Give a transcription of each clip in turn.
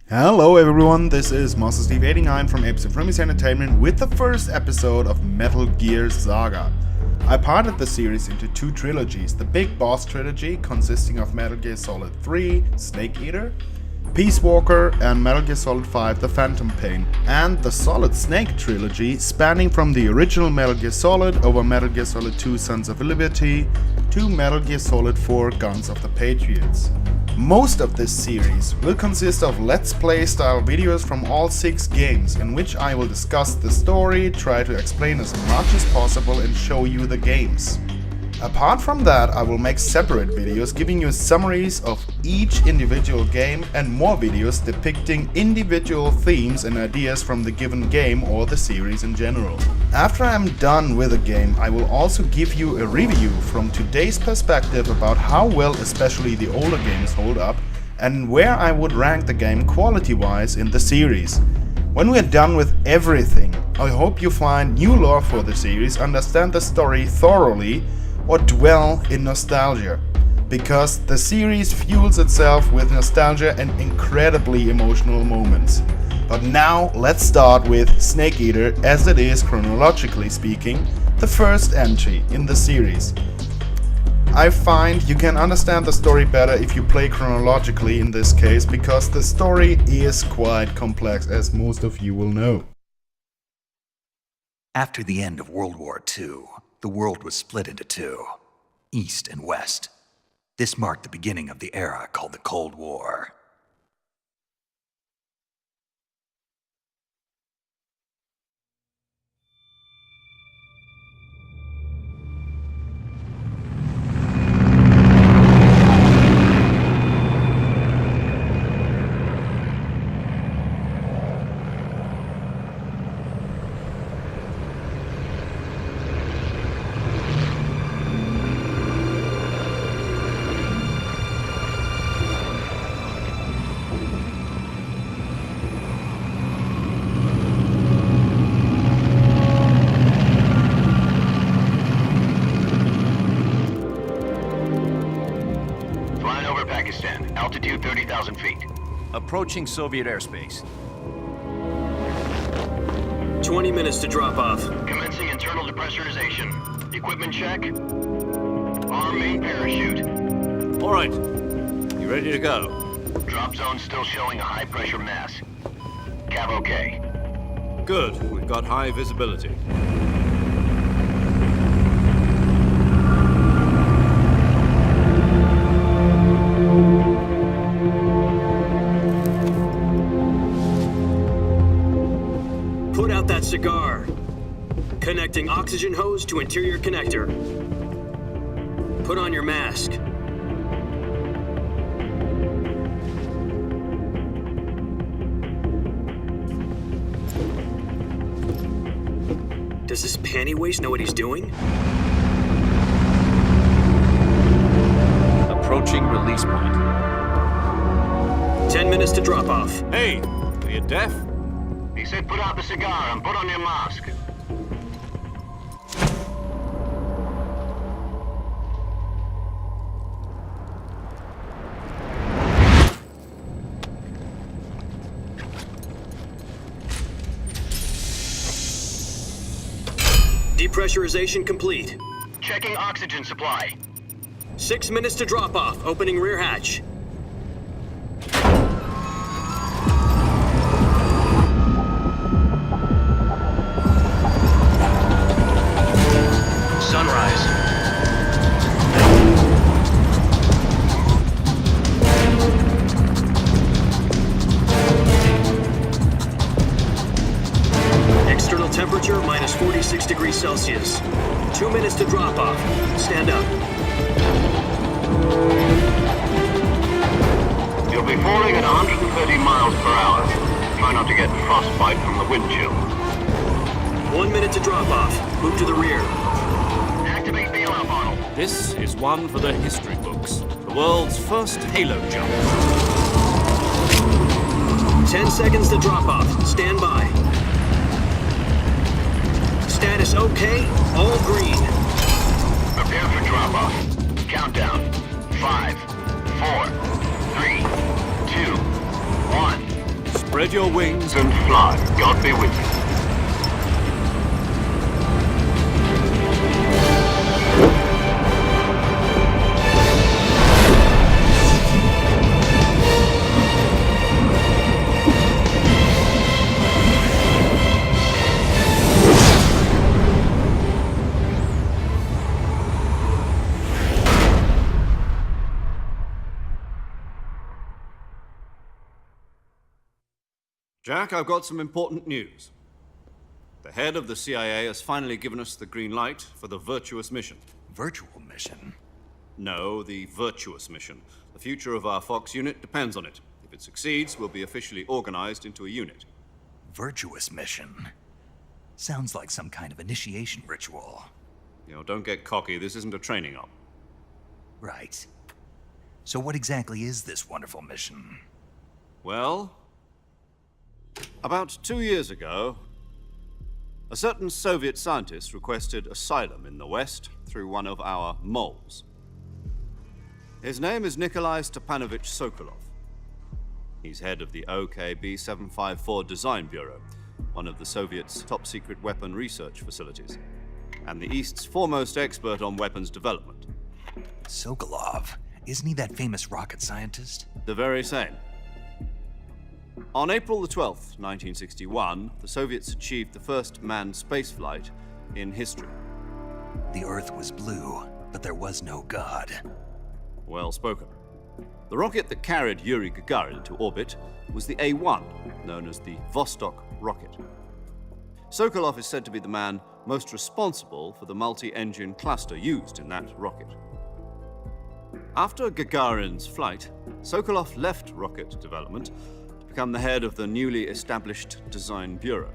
Hello everyone, this is Master Steve 89 from Supremacy Entertainment with the first episode of Metal Gear Saga. I parted the series into two trilogies, the Big Boss trilogy consisting of Metal Gear Solid 3, Snake Eater, Peace Walker, and Metal Gear Solid 5, The Phantom Pain, and the Solid Snake trilogy spanning from the original Metal Gear Solid over Metal Gear Solid 2, Sons of Liberty to Metal Gear Solid 4, Guns of the Patriots. Most of this series will consist of Let's Play style videos from all 6 games, in which I will discuss the story, try to explain as much as possible and show you the games. Apart from that, I will make separate videos giving you summaries of each individual game and more videos depicting individual themes and ideas from the given game or the series in general. After I'm done with a game, I will also give you a review from today's perspective about how well especially the older games hold up and where I would rank the game quality-wise in the series. When we're done with everything, I hope you find new lore for the series, understand the story thoroughly, or dwell in nostalgia, because the series fuels itself with nostalgia and incredibly emotional moments. But now let's start with Snake Eater, as it is, chronologically speaking, the first entry in the series. I find you can understand the story better if you play chronologically in this case, because the story is quite complex, as most of you will know. After the end of World War II, the world was split into two, East and West. This marked the beginning of the era called the Cold War. Altitude 30,000 feet. Approaching Soviet airspace. 20 minutes to drop off. Commencing internal depressurization. Equipment check. Arm main parachute. All right. You ready to go? Drop zone still showing a high pressure mass. Cav okay. Good. We've got high visibility. Put out that cigar. Connecting oxygen hose to interior connector. Put on your mask. Does this panty waste know what he's doing? Approaching release point. 10 minutes to drop off. Hey, are you deaf? He said put out the cigar and put on your mask. Depressurization complete. Checking oxygen supply. 6 minutes to drop off. Opening rear hatch. Sunrise. External temperature minus 46 degrees Celsius. 2 minutes to drop off. Stand up. You'll be falling at 130 miles per hour. Try not to get frostbite from the wind chill. 1 minute to drop off. Move to the rear. Activate bailout model. This is one for the history books. The world's first halo jump. 10 seconds to drop off. Stand by. Status okay. All green. Prepare for drop-off. Countdown. 5, 4, 3, 2, 1. Spread your wings And fly. God be with you. Jack, I've got some important news. The head of the CIA has finally given us the green light for the virtuous mission. Virtual mission? No, the virtuous mission. The future of our Fox unit depends on it. If it succeeds, we'll be officially organized into a unit. Virtuous mission? Sounds like some kind of initiation ritual. Don't get cocky. This isn't a training op. Right. So what exactly is this wonderful mission? Well, about 2 years ago, a certain Soviet scientist requested asylum in the West through one of our moles. His name is Nikolai Stepanovich Sokolov. He's head of the OKB 754 Design Bureau, one of the Soviets' top-secret weapon research facilities, and the East's foremost expert on weapons development. Sokolov? Isn't he that famous rocket scientist? The very same. On April the 12th, 1961, the Soviets achieved the first manned spaceflight in history. The Earth was blue, but there was no God. Well spoken. The rocket that carried Yuri Gagarin into orbit was the A-1, known as the Vostok rocket. Sokolov is said to be the man most responsible for the multi-engine cluster used in that rocket. After Gagarin's flight, Sokolov left rocket development to become the head of the newly established Design Bureau.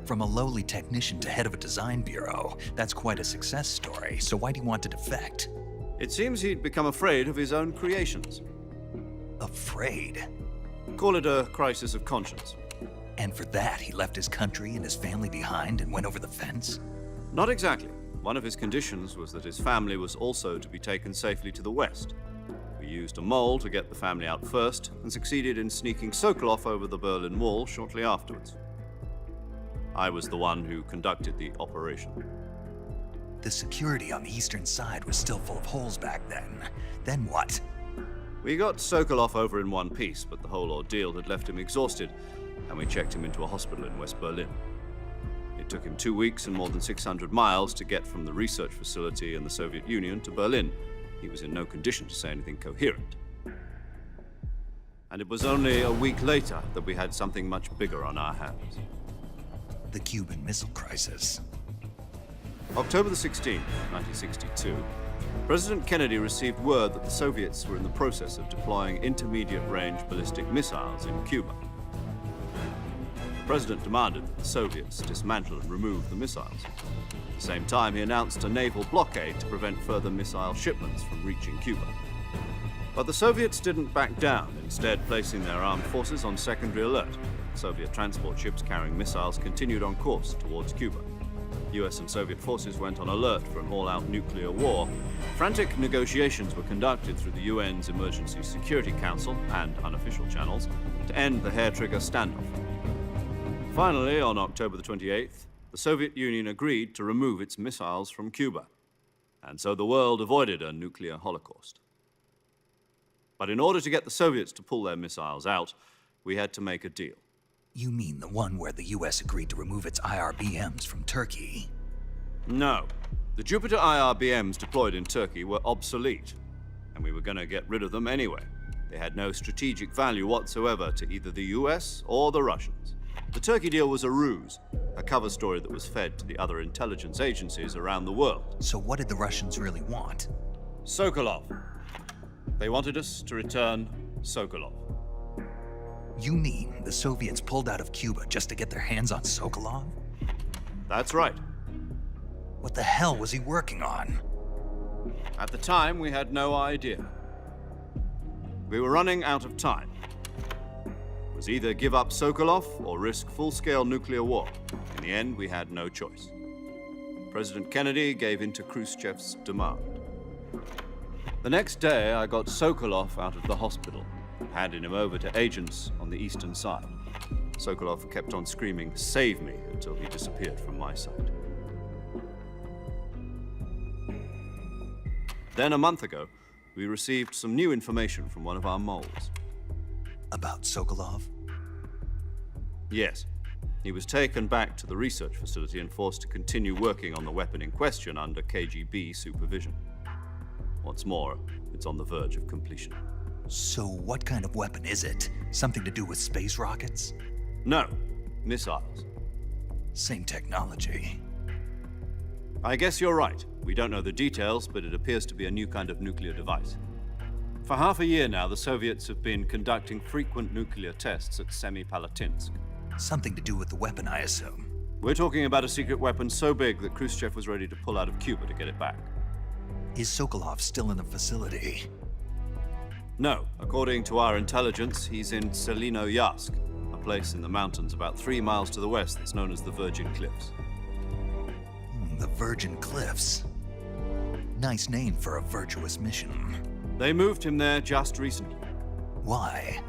From a lowly technician to head of a design bureau, that's quite a success story, so why'd he want to defect? It seems he'd become afraid of his own creations. Afraid? Call it a crisis of conscience. And for that, he left his country and his family behind and went over the fence? Not exactly. One of his conditions was that his family was also to be taken safely to the West. We used a mole to get the family out first and succeeded in sneaking Sokolov over the Berlin Wall shortly afterwards. I was the one who conducted the operation. The security on the eastern side was still full of holes back then. Then what? We got Sokolov over in one piece, but the whole ordeal had left him exhausted, and we checked him into a hospital in West Berlin. It took him 2 weeks and more than 600 miles to get from the research facility in the Soviet Union to Berlin. He was in no condition to say anything coherent. And it was only a week later that we had something much bigger on our hands. The Cuban Missile Crisis. October the 16th, 1962, President Kennedy received word that the Soviets were in the process of deploying intermediate-range ballistic missiles in Cuba. The President demanded that the Soviets dismantle and remove the missiles. At the same time, he announced a naval blockade to prevent further missile shipments from reaching Cuba. But the Soviets didn't back down, instead placing their armed forces on secondary alert. Soviet transport ships carrying missiles continued on course towards Cuba. US and Soviet forces went on alert for an all-out nuclear war. Frantic negotiations were conducted through the UN's Emergency Security Council and unofficial channels to end the hair-trigger standoff. Finally, on October the 28th, the Soviet Union agreed to remove its missiles from Cuba, and so the world avoided a nuclear holocaust. But in order to get the Soviets to pull their missiles out, we had to make a deal. You mean the one where the US agreed to remove its IRBMs from Turkey? No. The Jupiter IRBMs deployed in Turkey were obsolete, and we were going to get rid of them anyway. They had no strategic value whatsoever to either the US or the Russians. The Turkey deal was a ruse, a cover story that was fed to the other intelligence agencies around the world. So what did the Russians really want? Sokolov. They wanted us to return Sokolov. You mean the Soviets pulled out of Cuba just to get their hands on Sokolov? That's right. What the hell was he working on? At the time, we had no idea. We were running out of time. It was either give up Sokolov or risk full-scale nuclear war. In the end, we had no choice. President Kennedy gave in to Khrushchev's demand. The next day, I got Sokolov out of the hospital. handing him over to agents on the eastern side. Sokolov kept on screaming, "Save me," until he disappeared from my sight. Then a month ago, we received some new information from one of our moles. About Sokolov? Yes. He was taken back to the research facility and forced to continue working on the weapon in question under KGB supervision. What's more, it's on the verge of completion. So what kind of weapon is it? Something to do with space rockets? No, missiles. Same technology. I guess you're right. We don't know the details, but it appears to be a new kind of nuclear device. For half a year now, the Soviets have been conducting frequent nuclear tests at Semipalatinsk. Something to do with the weapon, I assume. We're talking about a secret weapon so big that Khrushchev was ready to pull out of Cuba to get it back. Is Sokolov still in the facility? No, according to our intelligence, he's in Selino-Yarsk, a place in the mountains about 3 miles to the west that's known as the Virgin Cliffs. The Virgin Cliffs. Nice name for a virtuous mission. They moved him there just recently. Why?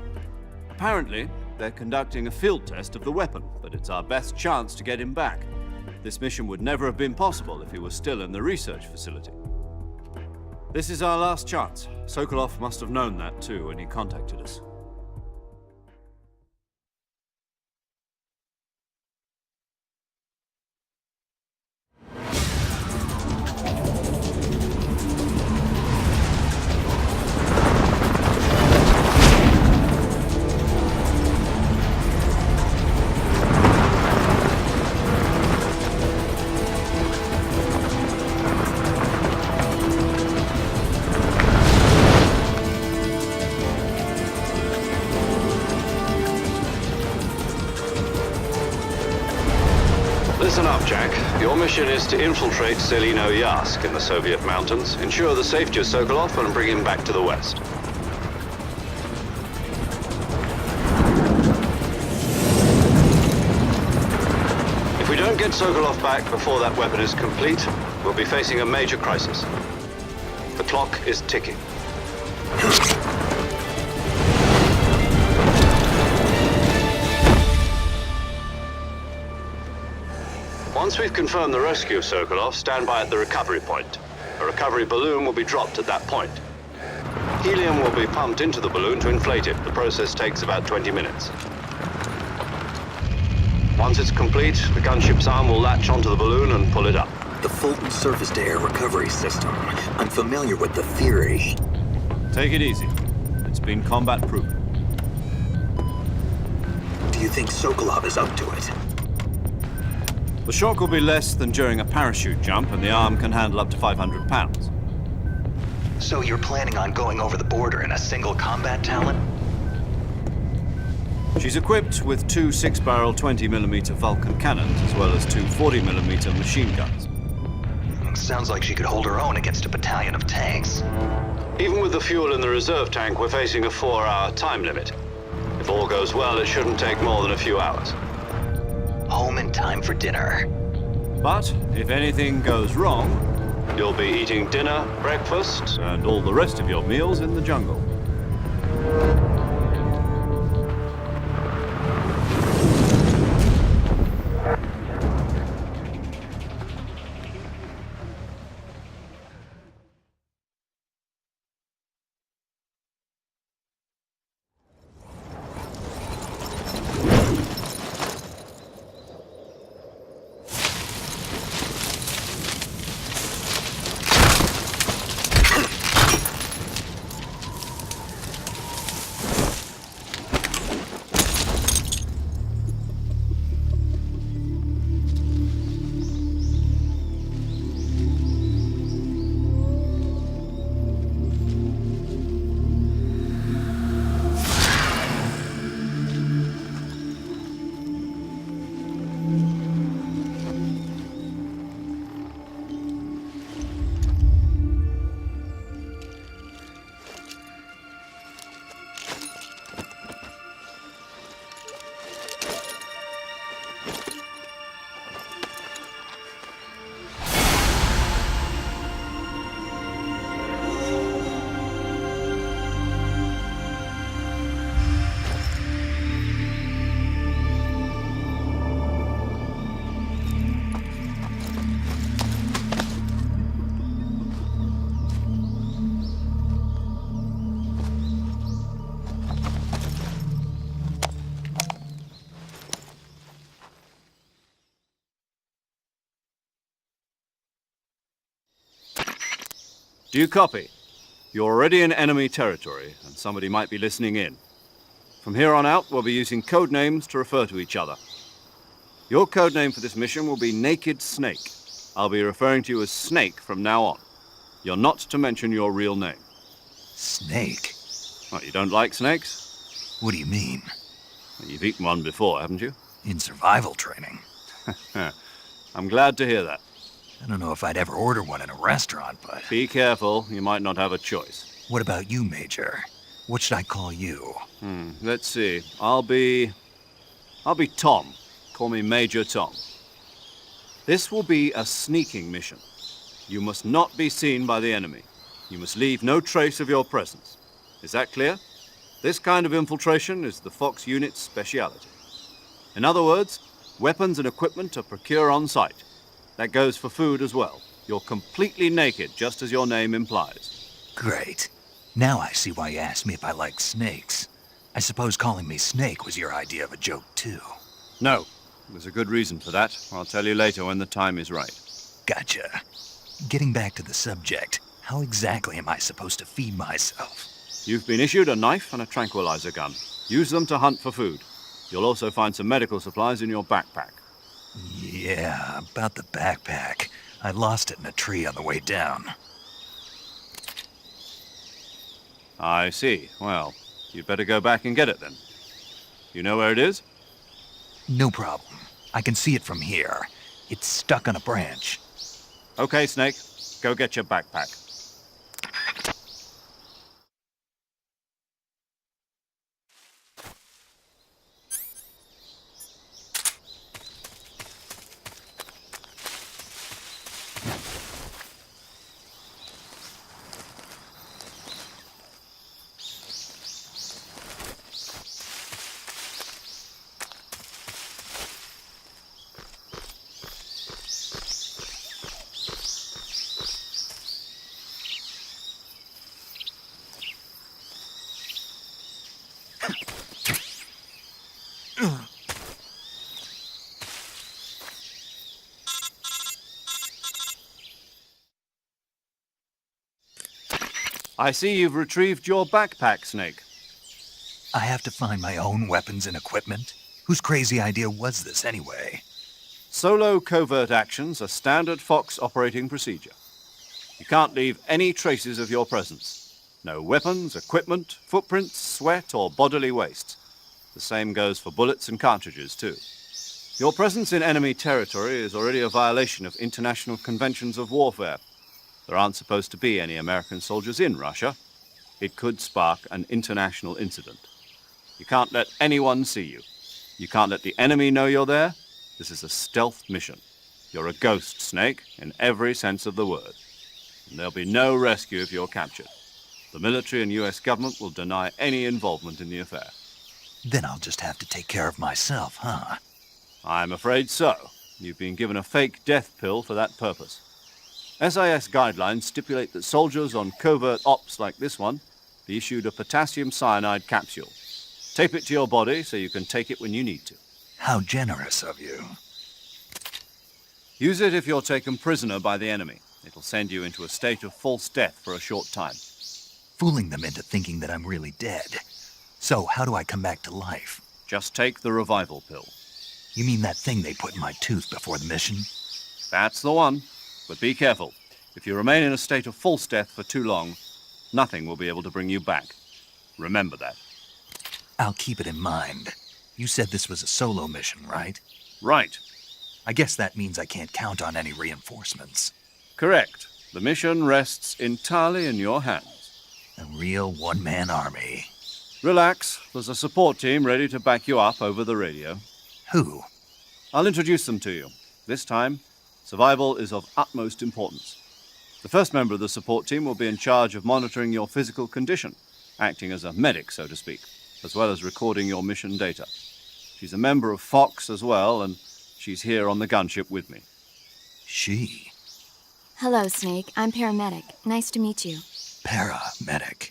Apparently, they're conducting a field test of the weapon, but it's our best chance to get him back. This mission would never have been possible if he was still in the research facility. This is our last chance. Sokolov must have known that too when he contacted us. Listen up, Jack. Your mission is to infiltrate Selino-Yarsk in the Soviet mountains, ensure the safety of Sokolov, and bring him back to the West. If we don't get Sokolov back before that weapon is complete, we'll be facing a major crisis. The clock is ticking. Once we've confirmed the rescue of Sokolov, stand by at the recovery point. A recovery balloon will be dropped at that point. Helium will be pumped into the balloon to inflate it. The process takes about 20 minutes. Once it's complete, the gunship's arm will latch onto the balloon and pull it up. The Fulton surface-to-air recovery system. I'm familiar with the theory. Take it easy. It's been combat-proven. Do you think Sokolov is up to it? The shock will be less than during a parachute jump, and the arm can handle up to 500 pounds. So you're planning on going over the border in a single combat talon? She's equipped with 2 6-barrel 20mm Vulcan cannons, as well as 2 40mm machine guns. Sounds like she could hold her own against a battalion of tanks. Even with the fuel in the reserve tank, we're facing a 4-hour time limit. If all goes well, it shouldn't take more than a few hours. Home in time for dinner. But if anything goes wrong, you'll be eating dinner, breakfast, and all the rest of your meals in the jungle. Do you copy? You're already in enemy territory, and somebody might be listening in. From here on out, we'll be using code names to refer to each other. Your code name for this mission will be Naked Snake. I'll be referring to you as Snake from now on. You're not to mention your real name. Snake? What, you don't like snakes? What do you mean? You've eaten one before, haven't you? In survival training. I'm glad to hear that. I don't know if I'd ever order one in a restaurant, but... Be careful, you might not have a choice. What about you, Major? What should I call you? Let's see. I'll be Tom. Call me Major Tom. This will be a sneaking mission. You must not be seen by the enemy. You must leave no trace of your presence. Is that clear? This kind of infiltration is the Fox unit's speciality. In other words, weapons and equipment are procured on site. That goes for food as well. You're completely naked, just as your name implies. Great. Now I see why you asked me if I like snakes. I suppose calling me Snake was your idea of a joke, too. No, there's a good reason for that. I'll tell you later when the time is right. Gotcha. Getting back to the subject, how exactly am I supposed to feed myself? You've been issued a knife and a tranquilizer gun. Use them to hunt for food. You'll also find some medical supplies in your backpack. Yeah, about the backpack. I lost it in a tree on the way down. I see. Well, you'd better go back and get it then. You know where it is? No problem. I can see it from here. It's stuck on a branch. Okay, Snake. Go get your backpack. I see you've retrieved your backpack, Snake. I have to find my own weapons and equipment? Whose crazy idea was this, anyway? Solo covert actions are standard Fox operating procedure. You can't leave any traces of your presence. No weapons, equipment, footprints, sweat, or bodily waste. The same goes for bullets and cartridges, too. Your presence in enemy territory is already a violation of international conventions of warfare. There aren't supposed to be any American soldiers in Russia. It could spark an international incident. You can't let anyone see you. You can't let the enemy know you're there. This is a stealth mission. You're a ghost, Snake, in every sense of the word. And there'll be no rescue if you're captured. The military and U.S. government will deny any involvement in the affair. Then I'll just have to take care of myself, huh? I'm afraid so. You've been given a fake death pill for that purpose. SIS guidelines stipulate that soldiers on covert ops like this one be issued a potassium cyanide capsule. Tape it to your body so you can take it when you need to. How generous of you. Use it if you're taken prisoner by the enemy. It'll send you into a state of false death for a short time. Fooling them into thinking that I'm really dead. So how do I come back to life? Just take the revival pill. You mean that thing they put in my tooth before the mission? That's the one. But be careful. If you remain in a state of false death for too long, nothing will be able to bring you back. Remember that. I'll keep it in mind. You said this was a solo mission, right? Right. I guess that means I can't count on any reinforcements. Correct. The mission rests entirely in your hands. A real one-man army. Relax. There's a support team ready to back you up over the radio. Who? I'll introduce them to you. This time, survival is of utmost importance. The first member of the support team will be in charge of monitoring your physical condition, acting as a medic, so to speak, as well as recording your mission data. She's a member of Fox as well, and she's here on the gunship with me. She? Hello, Snake. I'm paramedic. Nice to meet you. Paramedic.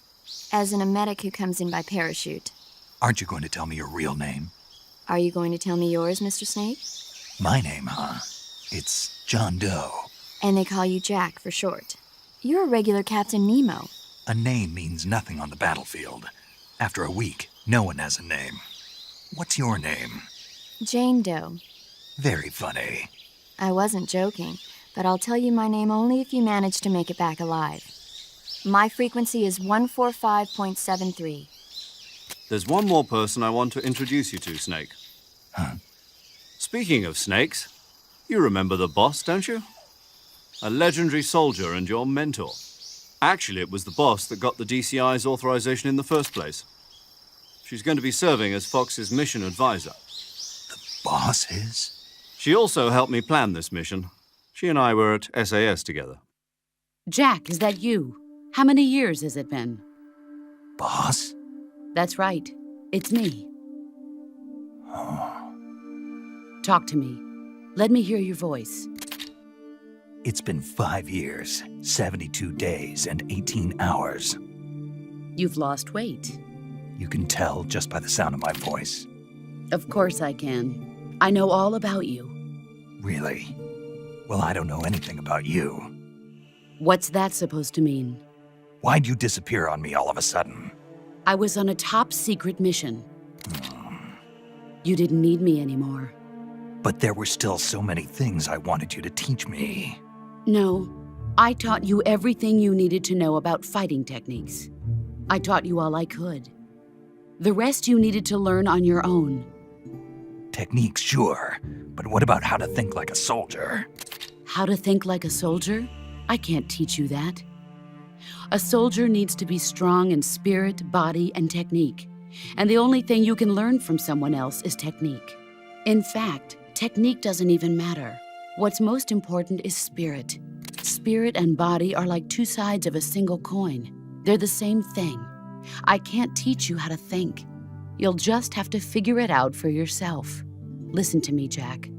As in a medic who comes in by parachute. Aren't you going to tell me your real name? Are you going to tell me yours, Mr. Snake? My name, huh? It's John Doe. And they call you Jack for short. You're a regular Captain Nemo. A name means nothing on the battlefield. After a week, no one has a name. What's your name? Jane Doe. Very funny. I wasn't joking, but I'll tell you my name only if you manage to make it back alive. My frequency is 145.73. There's one more person I want to introduce you to, Snake. Huh? Speaking of snakes, you remember the boss, don't you? A legendary soldier and your mentor. Actually, it was the boss that got the DCI's authorization in the first place. She's going to be serving as Fox's mission advisor. Boss is? She also helped me plan this mission. She and I were at SAS together. Jack, is that you? How many years has it been? Boss? That's right. It's me. Talk to me. Let me hear your voice. It's been 5 years, 72 days, and 18 hours. You've lost weight. You can tell just by the sound of my voice. Of course I can. I know all about you. Really? Well, I don't know anything about you. What's that supposed to mean? Why'd you disappear on me all of a sudden? I was on a top-secret mission. You didn't need me anymore. But there were still so many things I wanted you to teach me. No, I taught you everything you needed to know about fighting techniques. I taught you all I could. The rest you needed to learn on your own. Techniques, sure. But what about how to think like a soldier? How to think like a soldier? I can't teach you that. A soldier needs to be strong in spirit, body, and technique. And the only thing you can learn from someone else is technique. In fact, technique doesn't even matter. What's most important is spirit. Spirit and body are like two sides of a single coin. They're the same thing. I can't teach you how to think. You'll just have to figure it out for yourself. Listen to me, Jack.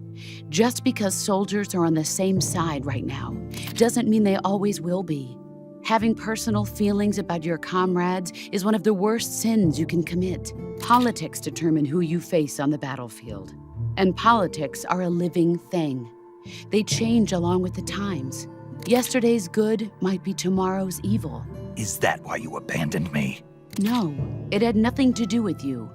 Just because soldiers are on the same side right now doesn't mean they always will be. Having personal feelings about your comrades is one of the worst sins you can commit. Politics determine who you face on the battlefield. And politics are a living thing. They change along with the times. Yesterday's good might be tomorrow's evil. Is that why you abandoned me? No, it had nothing to do with you.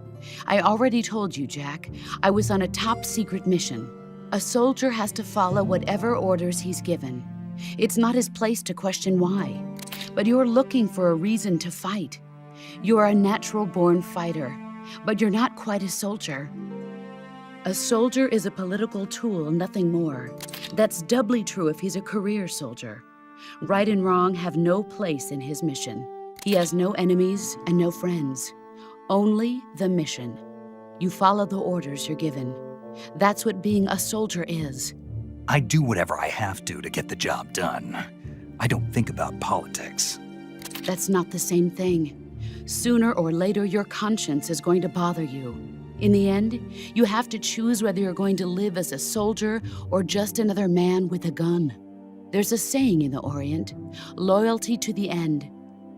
I already told you, Jack. I was on a top-secret mission. A soldier has to follow whatever orders he's given. It's not his place to question why. But you're looking for a reason to fight. You're a natural-born fighter, but you're not quite a soldier. A soldier is a political tool, nothing more. That's doubly true if he's a career soldier. Right and wrong have no place in his mission. He has no enemies and no friends. Only the mission. You follow the orders you're given. That's what being a soldier is. I do whatever I have to get the job done. I don't think about politics. That's not the same thing. Sooner or later, your conscience is going to bother you. In the end, you have to choose whether you're going to live as a soldier or just another man with a gun. There's a saying in the Orient, loyalty to the end.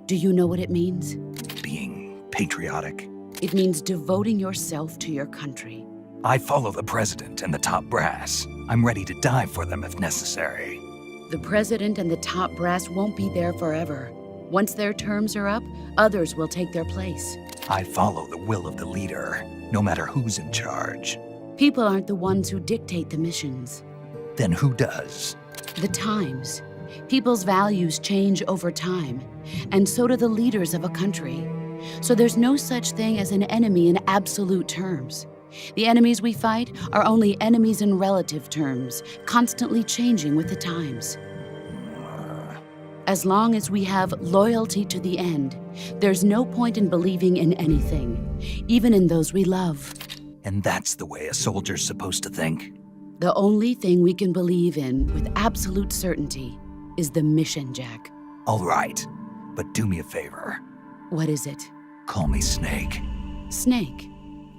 Do you know what it means? Being patriotic. It means devoting yourself to your country. I follow the president and the top brass. I'm ready to die for them if necessary. The president and the top brass won't be there forever. Once their terms are up, others will take their place. I follow the will of the leader, no matter who's in charge. People aren't the ones who dictate the missions. Then who does? The times. People's values change over time, and so do the leaders of a country. So there's no such thing as an enemy in absolute terms. The enemies we fight are only enemies in relative terms, constantly changing with the times. As long as we have loyalty to the end, there's no point in believing in anything, even in those we love. And that's the way a soldier's supposed to think? The only thing we can believe in with absolute certainty is the mission, Jack. All right, but do me a favor. What is it? Call me Snake. Snake.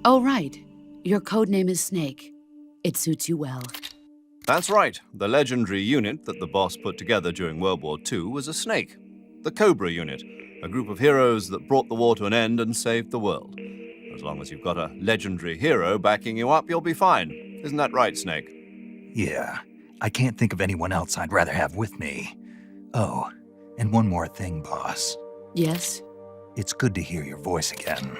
Oh, right. Your code name is Snake. It suits you well. That's right. The legendary unit that the boss put together during World War II was a snake. The Cobra unit, a group of heroes that brought the war to an end and saved the world. As long as you've got a legendary hero backing you up, you'll be fine. Isn't that right, Snake? Yeah, I can't think of anyone else I'd rather have with me. Oh, And one more thing, boss. Yes, It's good to hear your voice again.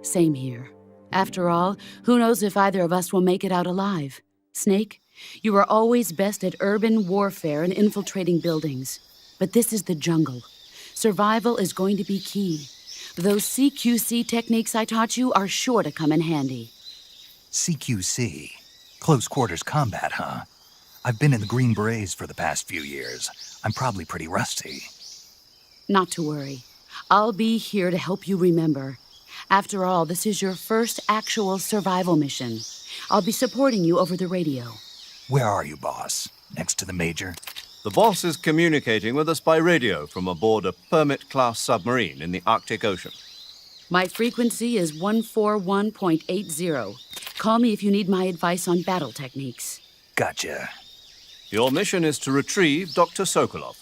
same here. After all, who knows if either of us will make it out alive? Snake, you are always best at urban warfare and infiltrating buildings. But this is the jungle. Survival is going to be key. Those CQC techniques I taught you are sure to come in handy. CQC? Close quarters combat, huh? I've been in the Green Berets for the past few years. I'm probably pretty rusty. Not to worry. I'll be here to help you remember. After all, this is your first actual survival mission. I'll be supporting you over the radio. Where are you, boss? Next to the Major? The boss is communicating with us by radio from aboard a Permit-class submarine in the Arctic Ocean. My frequency is 141.80. Call me if you need my advice on battle techniques. Gotcha. Your mission is to retrieve Dr. Sokolov.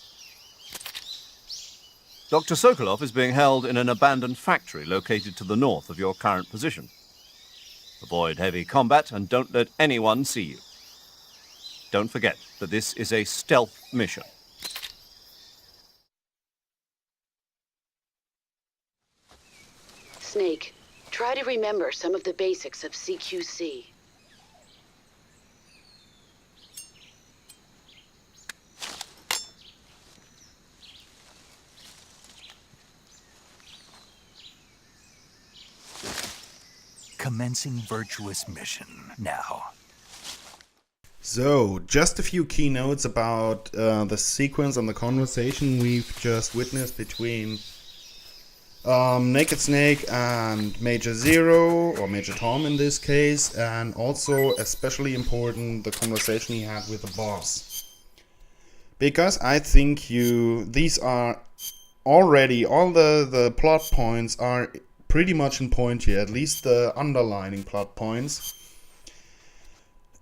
Dr. Sokolov is being held in an abandoned factory located to the north of your current position. Avoid heavy combat and don't let anyone see you. Don't forget that this is a stealth mission. Snake, try to remember some of the basics of CQC. Commencing virtuous mission now. So, just a few key notes about the sequence and the conversation we've just witnessed between Naked Snake and Major Zero, or Major Tom in this case, and also, especially important, the conversation he had with the boss. Because I think these are already, all the plot points are pretty much in point here, at least the underlining plot points.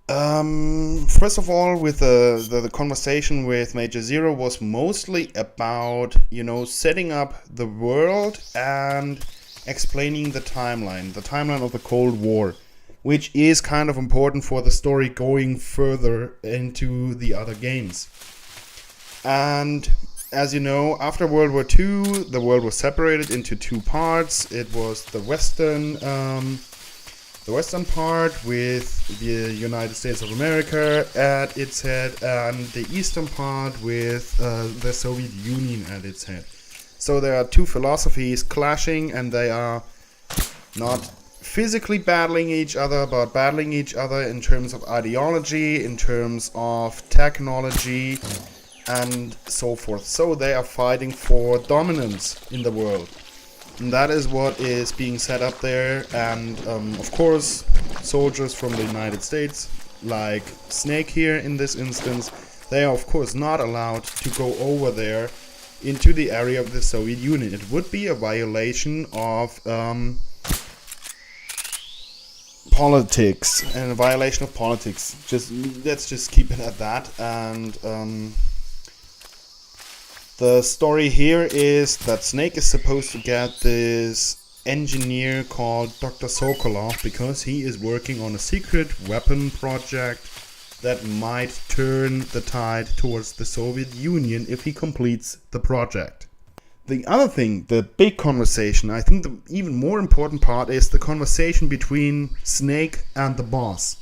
First of all, with the conversation with Major Zero was mostly about, setting up the world and explaining the timeline of the Cold War, which is kind of important for the story going further into the other games. And as you know, after World War II, the world was separated into two parts. It was the western part with the United States of America at its head, and the eastern part with the Soviet Union at its head. So there are two philosophies clashing, and they are not physically battling each other, but battling each other in terms of ideology, in terms of technology, and so forth. So they are fighting for dominance in the world. And that is what is being set up there, and of course soldiers from the United States, like Snake here in this instance, they are of course not allowed to go over there into the area of the Soviet Union. It would be a violation of politics, and a violation of politics. Let's just keep it at that. And the story here is that Snake is supposed to get this engineer called Dr. Sokolov because he is working on a secret weapon project that might turn the tide towards the Soviet Union if he completes the project. The other thing, the big conversation, I think the even more important part is the conversation between Snake and the boss.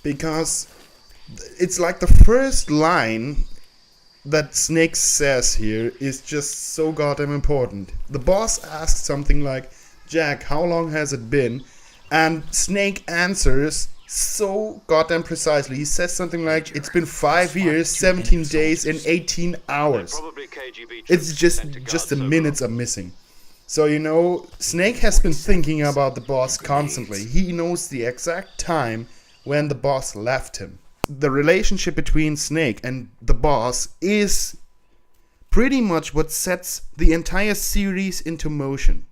Because it's like the first line that Snake says here is just so goddamn important. The boss asks something like, "Jack, how long has it been?" And Snake answers so goddamn precisely. He says something like, "It's been 5 years, 17 days, and 18 hours. It's just the minutes are missing." So, Snake has been thinking about the boss constantly. He knows the exact time when the boss left him. The relationship between Snake and the boss is pretty much what sets the entire series into motion.